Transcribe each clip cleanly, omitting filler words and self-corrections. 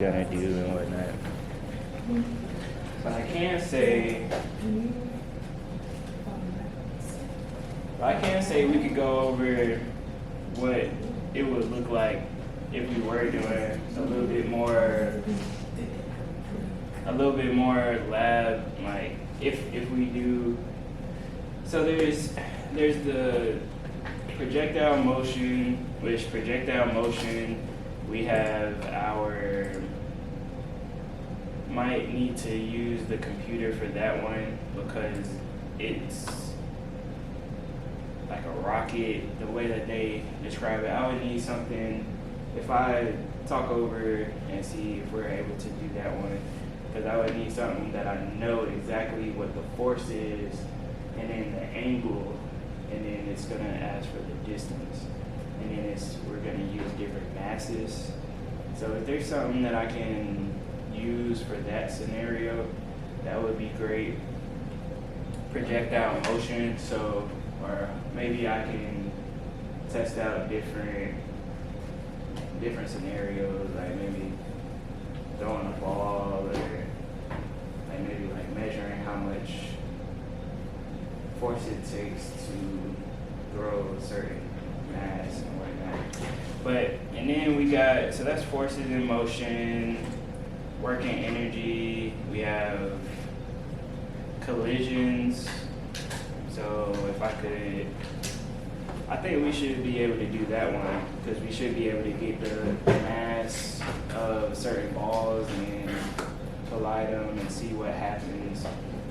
gonna do and whatnot. But I can say we could go over what it would look like if we were doing a little bit more lab, like if we do. So there's the projectile motion, which projectile motion we have might need to use the computer for that one because it's like a rocket, the way that they describe it. I would need something, if I talk over and see if we're able to do that one, because I would need something that I know exactly what the force is and then the angle, and then it's gonna ask for the distance, and then we're gonna use different masses. So if there's something that I can use for that scenario, that would be great. Projectile motion, so, or maybe I can test out different scenarios, like maybe throwing a ball, or like maybe like measuring how much force it takes to throw a certain mass and whatnot. And then we got, so that's forces in motion, working energy, we have collisions. So I think we should be able to do that one, because we should be able to get the mass of certain balls and collide them and see what happens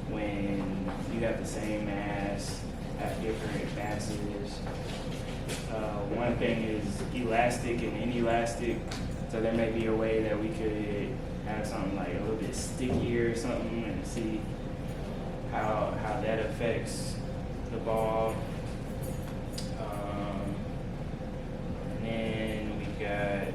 when you have the same mass at different masses. One thing is elastic and inelastic. So there may be a way that we could have something like a little bit stickier or something and see how that affects the ball. And then we got,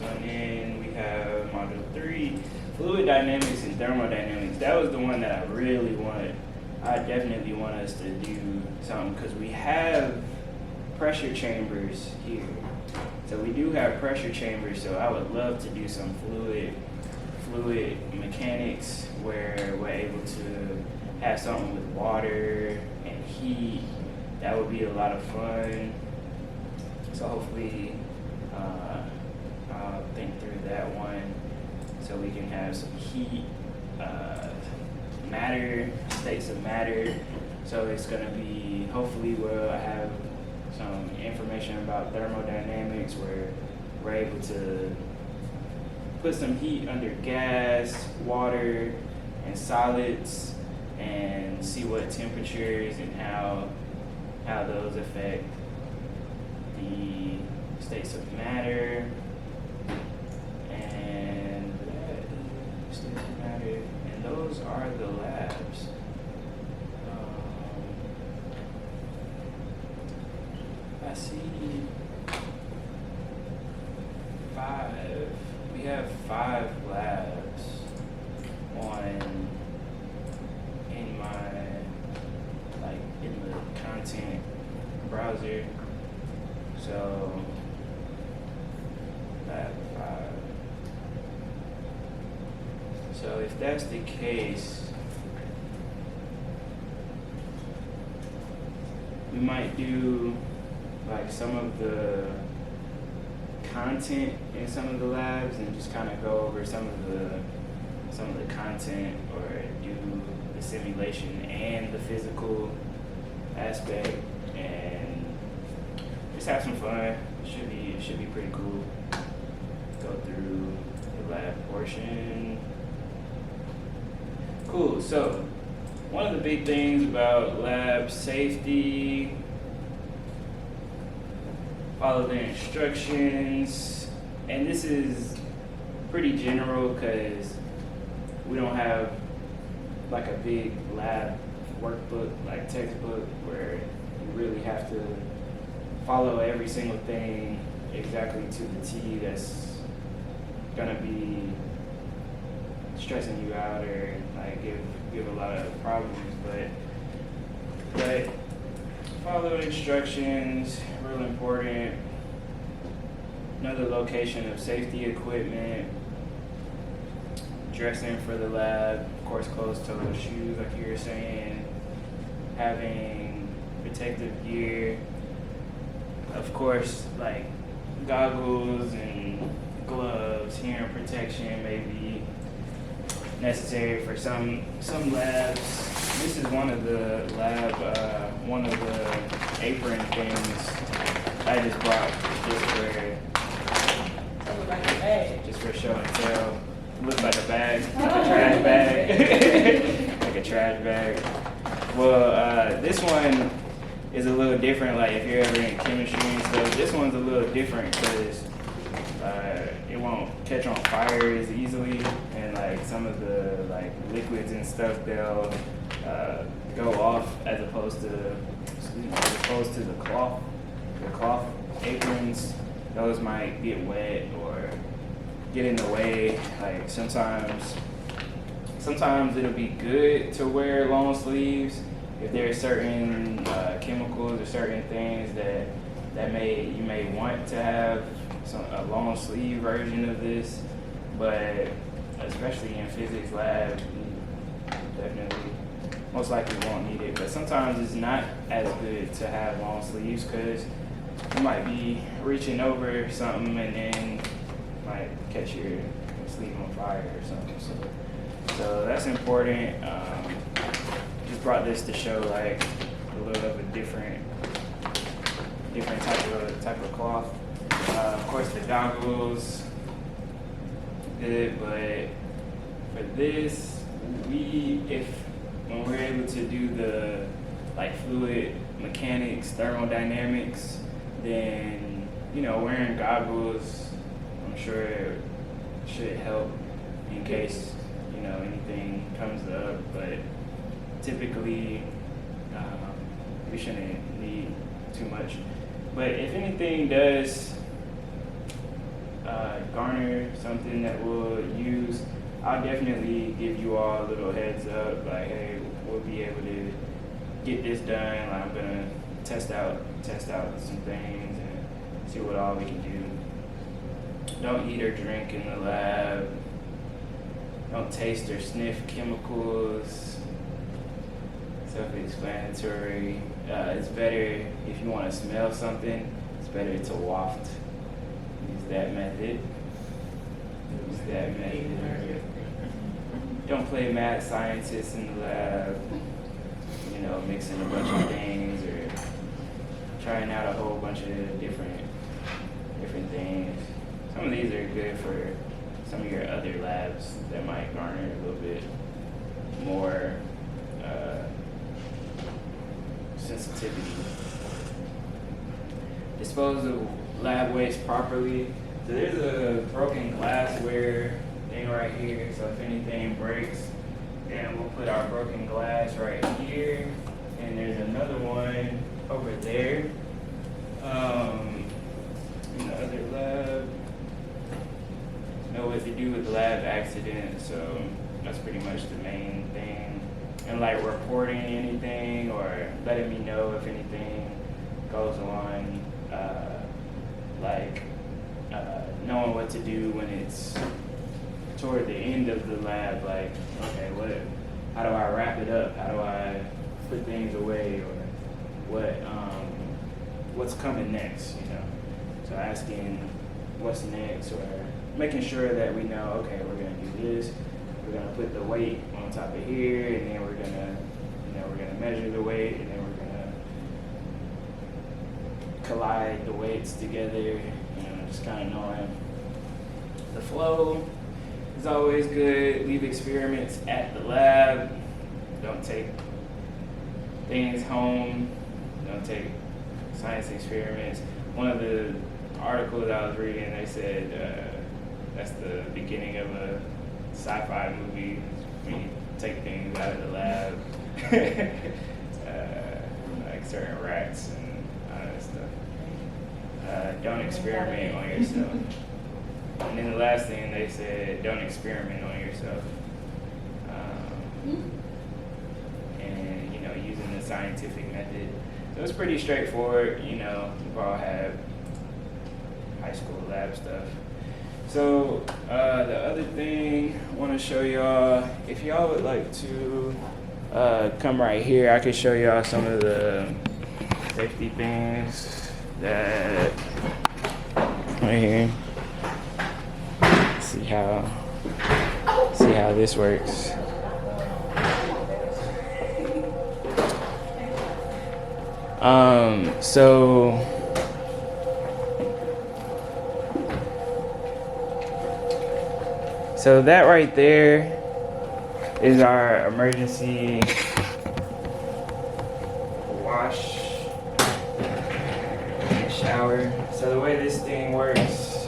and then we have module 3, fluid dynamics and thermodynamics. That was the one that I really wanted. I definitely want us to do something, because we have pressure chambers here. So we do have pressure chambers, so I would love to do some fluid mechanics where we're able to have something with water and heat. That would be a lot of fun. So hopefully I'll think through that one so we can have some heat, matter, states of matter. So it's going to be, hopefully we'll have some information about thermodynamics where we're able to put some heat under gas, water, and solids and see what temperatures and how those affect the states of matter and states of matter, and those are the labs. I see 5. We have 5 labs in the content browser. So lab 5. So if that's the case, we might do like some of the content in some of the labs and just kind of go over some of the content, or do the simulation and the physical aspect, and just have some fun. It should be pretty cool. Go through the lab portion. Cool. So one of the big things about lab safety: follow the instructions. And this is pretty general because we don't have like a big lab workbook, like textbook, where you really have to follow every single thing exactly to the T. That's gonna be stressing you out or like give a lot of problems. But Follow instructions, real important. Another location of safety equipment. Dressing for the lab, of course, closed-toed shoes, like you were saying. Having protective gear. Of course, like goggles and gloves, hearing protection may be necessary for some labs. This is one of the one of the apron things I just brought just for show and tell. It looks like a bag, like a trash bag, like a trash bag. Well, this one is a little different. Like if you're ever in chemistry and stuff, this one's a little different because it won't catch on fire as easily, and like some of the like liquids and stuff, they'll go off as opposed to the cloth aprons. Those might get wet or get in the way. Like sometimes it'll be good to wear long sleeves if there are certain chemicals or certain things that you may want to have a long sleeve version of this, but especially in physics lab, you definitely most likely won't need it. But sometimes it's not as good to have long sleeves because you might be reaching over something and then might catch your sleeve on fire or something. So that's important. Just brought this to show like a little of a different type of cloth. Of course, the goggles, good, but for this, when we're able to do the like fluid mechanics, thermodynamics, then wearing goggles, I'm sure it should help in case anything comes up. But typically, we shouldn't need too much. But if anything does garner something that we'll use, I'll definitely give you all a little heads up, like, hey, we'll be able to get this done. Like, I'm gonna test out some things and see what all we can do. Don't eat or drink in the lab. Don't taste or sniff chemicals. Self-explanatory. It's better if you want to smell something, it's better to waft. Use that method. Don't play mad scientist in the lab, mixing a bunch of things or trying out a whole bunch of different things. Some of these are good for some of your other labs that might garner a little bit more sensitivity. Dispose of lab waste properly. So there's a broken glassware thing right here. So if anything breaks, then we'll put our broken glass right here. And there's another one over there. In the other lab. Know what to do with lab accidents. So that's pretty much the main thing. And like reporting anything or letting me know if anything goes on, knowing what to do when it's toward the end of the lab, like, okay, how do I wrap it up? How do I put things away, or what's coming next, So asking what's next, or making sure that we know, okay, we're gonna do this. We're gonna put the weight on top of here, and then we're gonna measure the weight, and then we're gonna collide the weights together. Just kind of knowing the flow is always good. Leave experiments at the lab. Don't take things home. Don't take science experiments. One of the articles I was reading, they said that's the beginning of a sci-fi movie when you take things out of the lab, like certain rats and all that stuff. Don't experiment on yourself. And then the last thing they said, don't experiment on yourself. And using the scientific method. it was pretty straightforward. You know, we've all had high school lab stuff. So the other thing I want to show y'all, if y'all would like to come right here, I could show y'all some of the safety things that right here. See how this works. So that right there is our emergency wash and shower. So the way this thing works,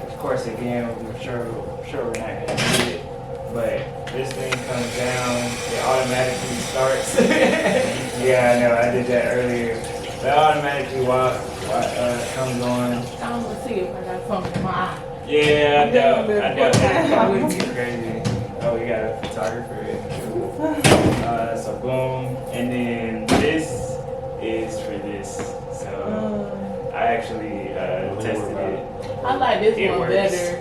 of course, again, I'm sure we're not gonna see it, but this thing comes down, it automatically starts. Yeah, I know, I did that earlier. It automatically comes on. I don't want to see if I got something in my eye. Yeah, I know. That would be crazy. Oh, we got a photographer. So boom, and then this is for this. So I actually tested it. I like this It one works. better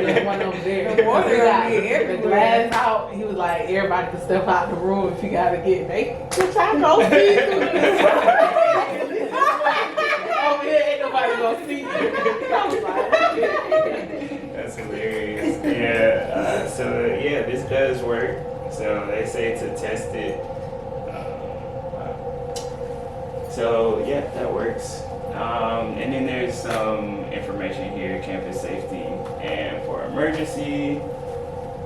than the one over there. The water We got be the everywhere. glass out. He was like, everybody can step out the room if you gotta get naked. Which I go see. Oh yeah, ain't nobody gonna see you. I was like, That's hilarious. Yeah. So yeah, this does work. So they say to test it. So yeah, that works. And then there's some information here, campus safety, and for emergency,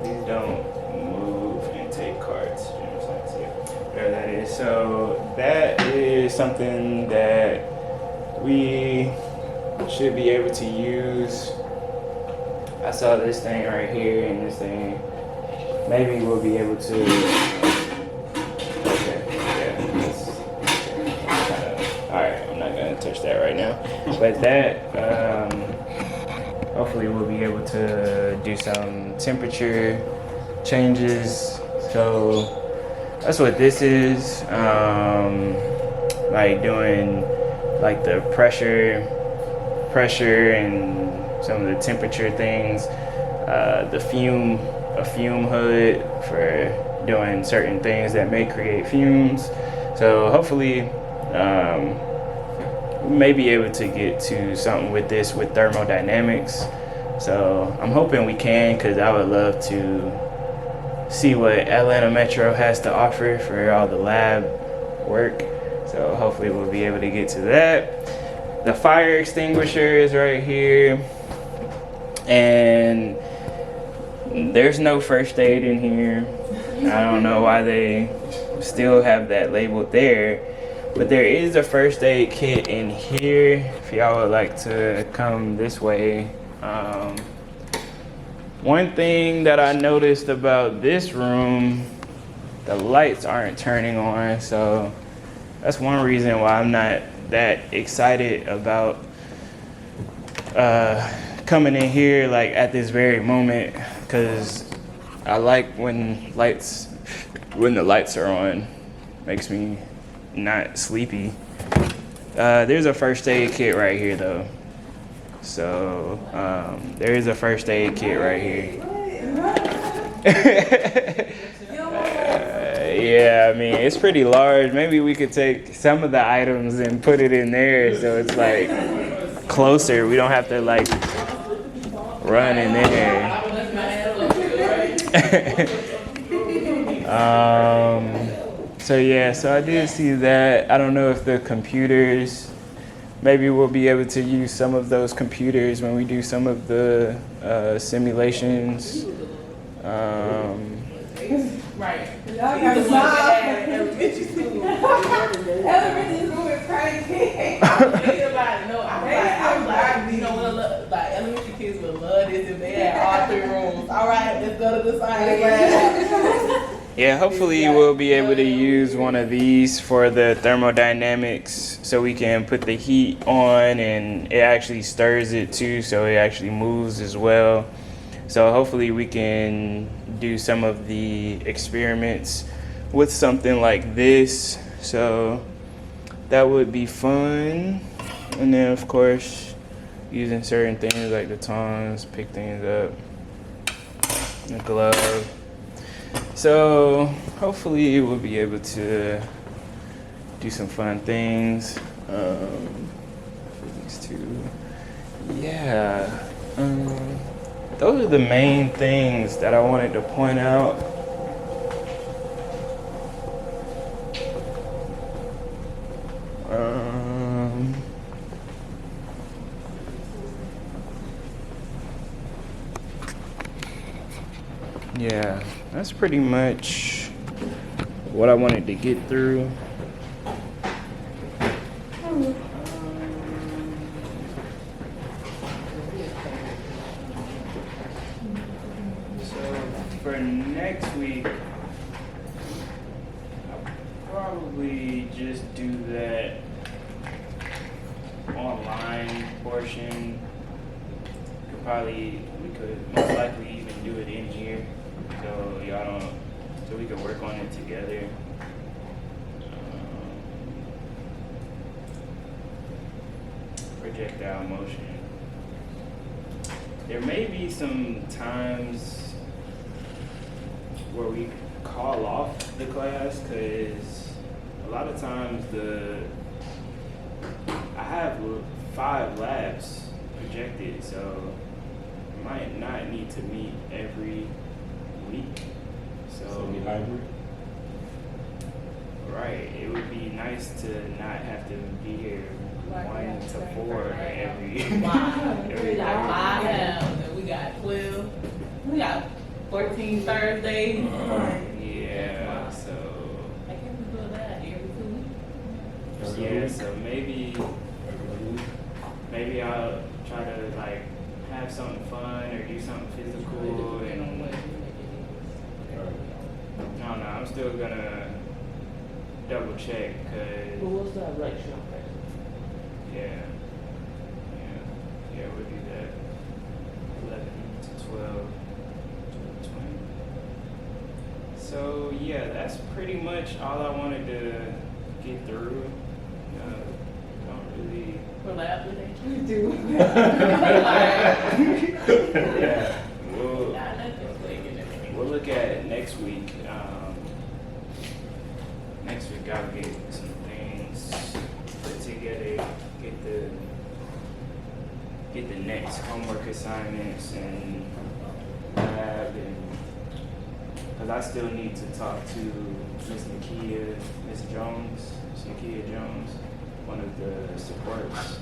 please don't move and take cards. General science, yeah, whatever that is. So that is something that we should be able to use. I saw this thing right here, and this thing, maybe we'll be able to. Okay, yeah. Alright, I'm not gonna touch that right now. But that, hopefully we'll be able to do some temperature changes. So that's what this is. Like doing like the pressure and some of the temperature things. A fume hood for doing certain things that may create fumes. So hopefully we may be able to get to something with this with thermodynamics. So I'm hoping we can, because I would love to see what Atlanta Metro has to offer for all the lab work. So hopefully we'll be able to get to that. The fire extinguisher is right here. And there's no first aid in here. I don't know why they still have that labeled there. But there is a first aid kit in here if y'all would like to come this way. One thing that I noticed about this room, the lights aren't turning on, so that's one reason why I'm not that excited about coming in here like at this very moment, because I like when the lights are on. Makes me not sleepy. There's a first aid kit right here though. So there is a first aid kit right here. Yeah, I mean, it's pretty large. Maybe we could take some of the items and put it in there so it's like closer. We don't have to like run in there. So yeah, so I did see that. I don't know if the computers, maybe we'll be able to use some of those computers when we do some of the simulations. right. Y'all got to stop. Elementary school. Elementary school is crazy. Everybody know. I was like, you know what? Like elementary kids would love this if they had all 3 rooms. All right, let's go to the science lab. Yeah, hopefully we'll be able to use one of these for the thermodynamics so we can put the heat on and it actually stirs it too, so it actually moves as well. So hopefully we can do some of the experiments with something like this. So that would be fun. And then, of course, using certain things like the tongs, pick things up, the glove. So hopefully we'll be able to do some fun things. These two, yeah. Those are the main things that I wanted to point out. Yeah, that's pretty much what I wanted to get through. So for next week, I'll probably just do that online portion. We could most likely even do it in here. So so we could work on it together. Projectile motion. There may be some times where we call off the class because a lot of times I have 5 labs projected, so I might not need to meet every week. So be hybrid. Right, it would be nice to not have to be here 1 to 4 every. We got 5 now, and we got 12. We got 14 Thursdays. Yeah, so. I can't be doing that every 2 weeks. Yeah, so maybe I'll try to like have something fun or do something physical and. No, I'm still gonna double check because. But what's that lecture? Yeah, we'll do that. 11 to 12 to 20. So yeah, that's pretty much all I wanted to get through. Don't really. For lab today. We do. Yeah, we'll look at next week. Next week I'll get some things put together, get the next homework assignments and lab, and because I still need to talk to Miss Nakia Jones, one of the supports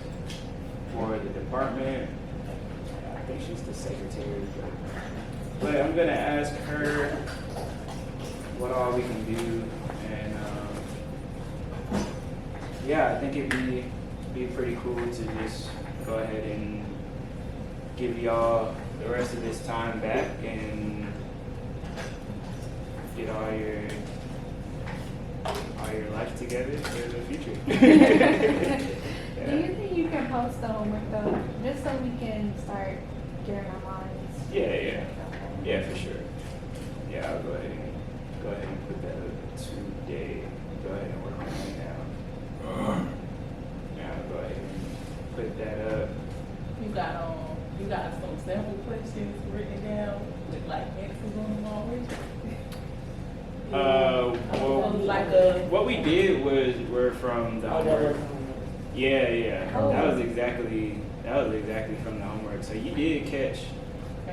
for the department. I think she's the secretary, but I'm gonna ask her what all we can do, and yeah, I think it'd be pretty cool to just go ahead and give y'all the rest of this time back and get all your life together for the future. Do you think you can post the homework though, just so we can start getting our minds? Yeah, for sure. Yeah, I'll go ahead and put that up today. Go ahead and work on it now. Yeah, I'll go ahead and put that up. You got some sample questions written down with like X's on them already? What we did were from the homework. Yeah. Oh. That was exactly from the homework. So you did catch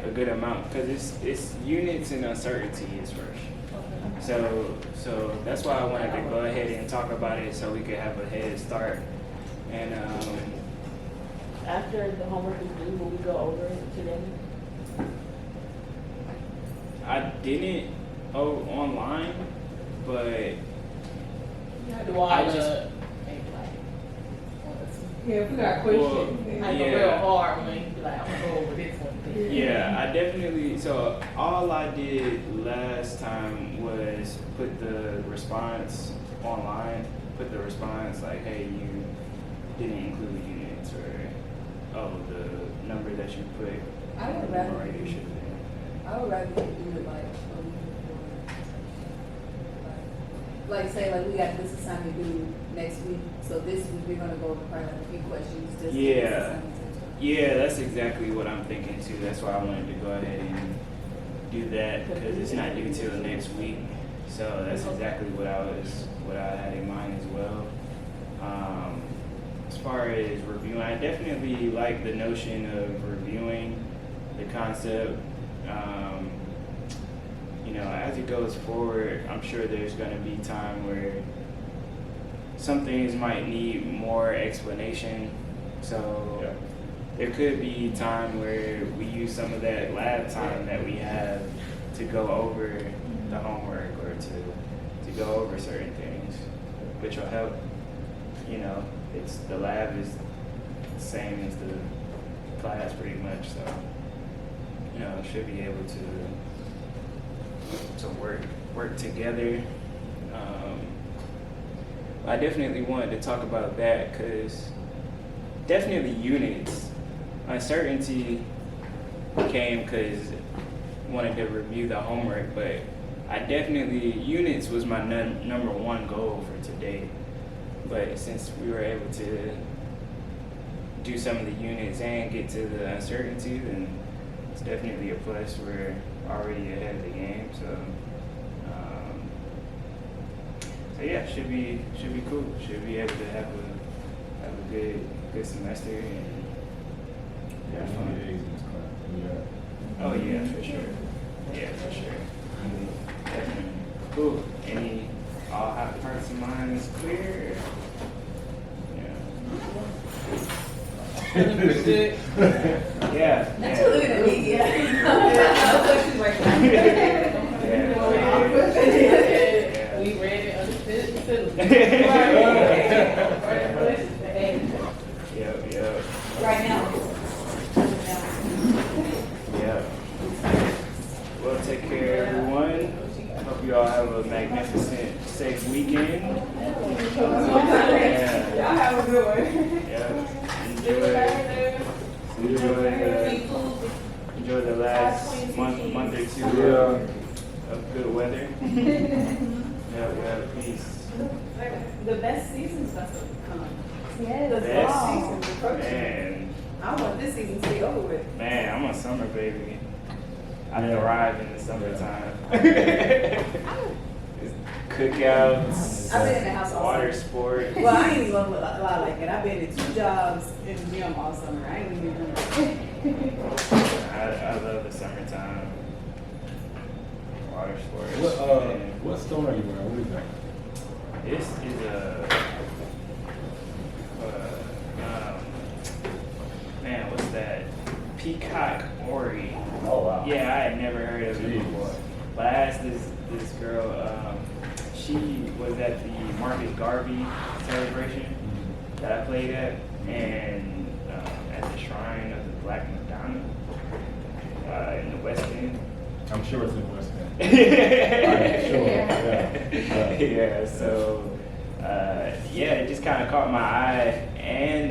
a good amount because it's units and uncertainty is first. So that's why I wanted to go ahead and talk about it so we could have a head start. And After the homework is due, will we go over it together? I didn't online, but Yeah, if we got questions. Like a real hard one, you be like, I'm gonna go over this one. yeah, I definitely. So all I did last time was put the response online. Put the response like, hey, you didn't include units, or the number that you put. I would rather already do should have been. I would rather do it like a week like say like we got this assignment due next week, so this week we're gonna go over probably like a few questions just to get this Yeah. assignment type stuff. Yeah, that's exactly what I'm thinking too. That's why I wanted to go ahead and do that because it's not due till next week. So that's exactly what I had in mind as well. As far as reviewing, I definitely like the notion of reviewing the concept. You know, as it goes forward, I'm sure there's going to be time where some things might need more explanation. So Yeah. there could be time where we use some of that lab time that we have to go over the homework or to go over certain things, which will help. You know, the lab is the same as the class pretty much, so you know, should be able to work together. I definitely wanted to talk about that because definitely units. Uncertainty came because I wanted to review the homework, but I definitely, units was my number one goal for today. But since we were able to do some of the units and get to the uncertainty, then it's definitely a plus. We're already ahead of the game, so yeah, should be cool. Should be able to have a good semester and Yeah, have I fun. need A's in this class. Yeah. Oh yeah, for sure. Yeah, for sure. Definitely. Cool. Any all hearts and minds clear? Feeling pretty good. Yeah. Not you looking at me, yeah. Yeah. We read and understood the syllabus. Yep. Right now. Yeah. Well, take care, everyone. Hope you all have a magnificent, safe weekend. Yeah. Y'all have a good one. Yeah. Enjoy the last month or two of good weather. Yeah, peace. The best season's about to come. Yes. The Best fall season. is approaching. Man, I want this season to be over with. man, I'm a summer baby. I thrive in the summertime. Cookouts, I've been in the house all water summer. sports. Well, I ain't even gonna lie like that. I've been to 2 jobs in the gym all summer. I ain't even doing that. I love the summertime. Water sports. What store are you wearing? What is that? This is man, what's that? Peacock Ori. Oh wow. Yeah, I had never heard of it Jeez. before. But I asked this girl, she was at the Marcus Garvey celebration that I played at, and at the Shrine of the Black Madonna in the West End. I'm sure it's in West End. I'm sure. Yeah. Yeah, so yeah, it just kind of caught my eye, and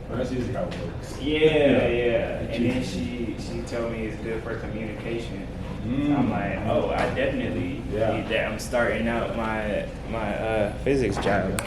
Well, that's usually how it works. yeah. And then she told me it's good for communication. So I'm like, oh, I definitely need that. I'm starting out my physics job.